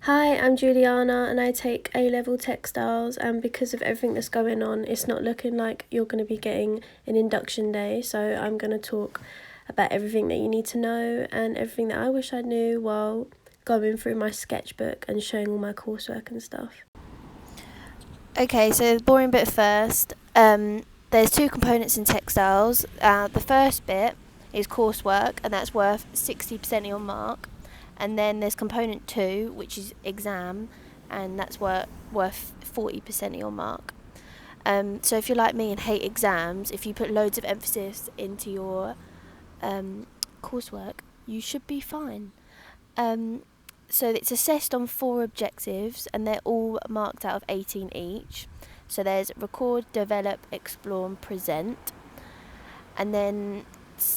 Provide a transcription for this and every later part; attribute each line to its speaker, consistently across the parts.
Speaker 1: Hi, I'm Juliana and I take A-level textiles, and because of everything that's going on, it's not looking like you're going to be getting an induction day, so I'm going to talk about everything that you need to know and everything that I wish I knew while going through my sketchbook and showing all my coursework and stuff.
Speaker 2: Okay, so the boring bit first. There's two components in textiles. The first bit is coursework, and that's worth 60% of your mark. And then there's component two, which is exam, and that's worth 40% of your mark. So if you're like me and hate exams, if you put loads of emphasis into your coursework, you should be fine. Um, so it's assessed on 4 objectives, and they're all marked out of 18 each. So there's record, develop, explore and present. And then,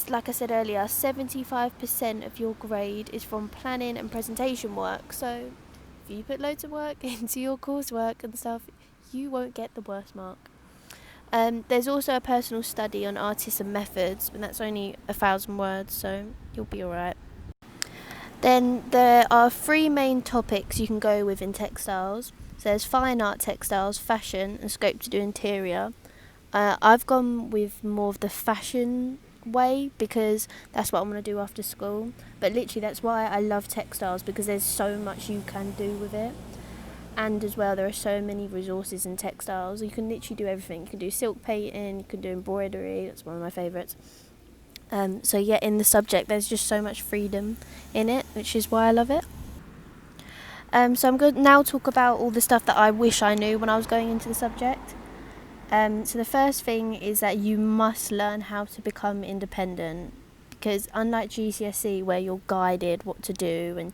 Speaker 2: like I said earlier, 75% of your grade is from planning and presentation work. So if you put loads of work into your coursework and stuff, you won't get the worst mark. There's also a personal study on artists and methods, and that's only 1,000 words, so you'll be alright. Then there are 3 main topics you can go with in textiles. So there's fine art textiles, fashion, and scope to do interior. I've gone with more of the fashion way because that's what I'm going to do after school. But literally that's why I love textiles, because there's so much you can do with it. And as well, there are so many resources in textiles. You can literally do everything. You can do silk painting, you can do embroidery, that's one of my favourites. So yeah, in the subject there's just so much freedom in it, which is why I love it. So I'm going to now talk about all the stuff that I wish I knew when I was going into the subject. So the first thing is that you must learn how to become independent, because unlike GCSE where you're guided what to do and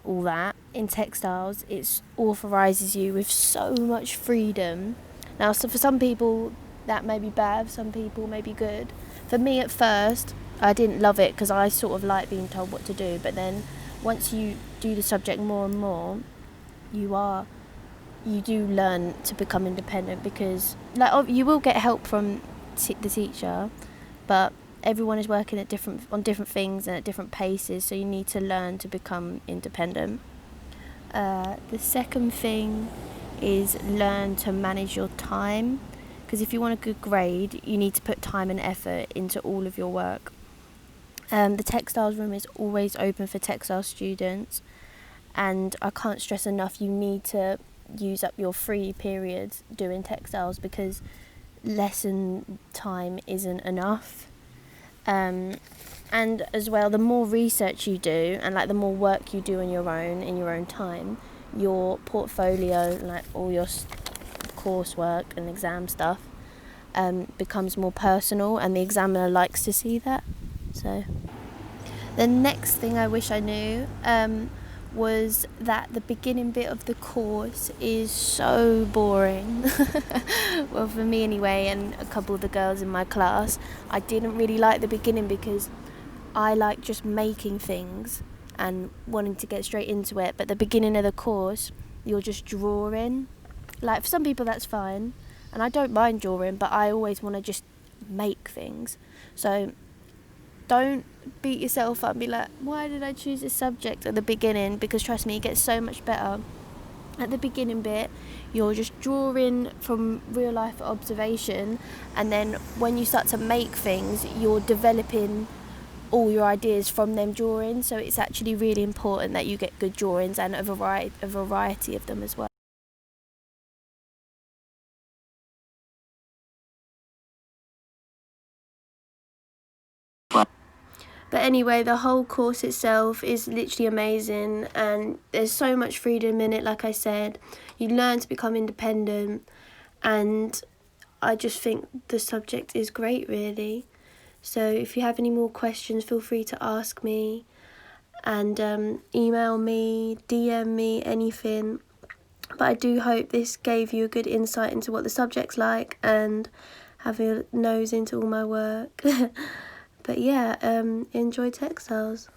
Speaker 2: all that, in textiles it authorises you with so much freedom. Now, so for some people that may be bad, for some people may be good. For me at first I didn't love it because I sort of like being told what to do, but then once you do the subject more and more, you do learn to become independent, because like you will get help from the teacher, but everyone is working on different things and at different paces, so you need to learn to become independent. The second thing is learn to manage your time, because if you want a good grade you need to put time and effort into all of your work. The textiles room is always open for textile students, and I can't stress enough, you need to use up your free periods doing textiles, because lesson time isn't enough. And as well, the more research you do and like the more work you do on your own in your own time, your portfolio, like all your coursework and exam stuff, becomes more personal, and the examiner likes to see that. So the next thing I wish I knew was that the beginning bit of the course is so boring. Well, for me anyway, and a couple of the girls in my class, I didn't really like the beginning because I like just making things and wanting to get straight into it. But the beginning of the course, you're just drawing. Like, for some people that's fine, and I don't mind drawing, but I always want to just make things. So don't beat yourself up and be like, why did I choose this subject at the beginning? Because trust me, it gets so much better. At the beginning bit, you're just drawing from real life observation, and then when you start to make things, you're developing all your ideas from them drawings. So it's actually really important that you get good drawings and a variety of them as well. But anyway, the whole course itself is literally amazing, and there's so much freedom in it. Like I said, you learn to become independent, and I just think the subject is great, really. So if you have any more questions, feel free to ask me, and email me, DM me, anything. But I do hope this gave you a good insight into what the subject's like and having a nose into all my work. But yeah, enjoy textiles.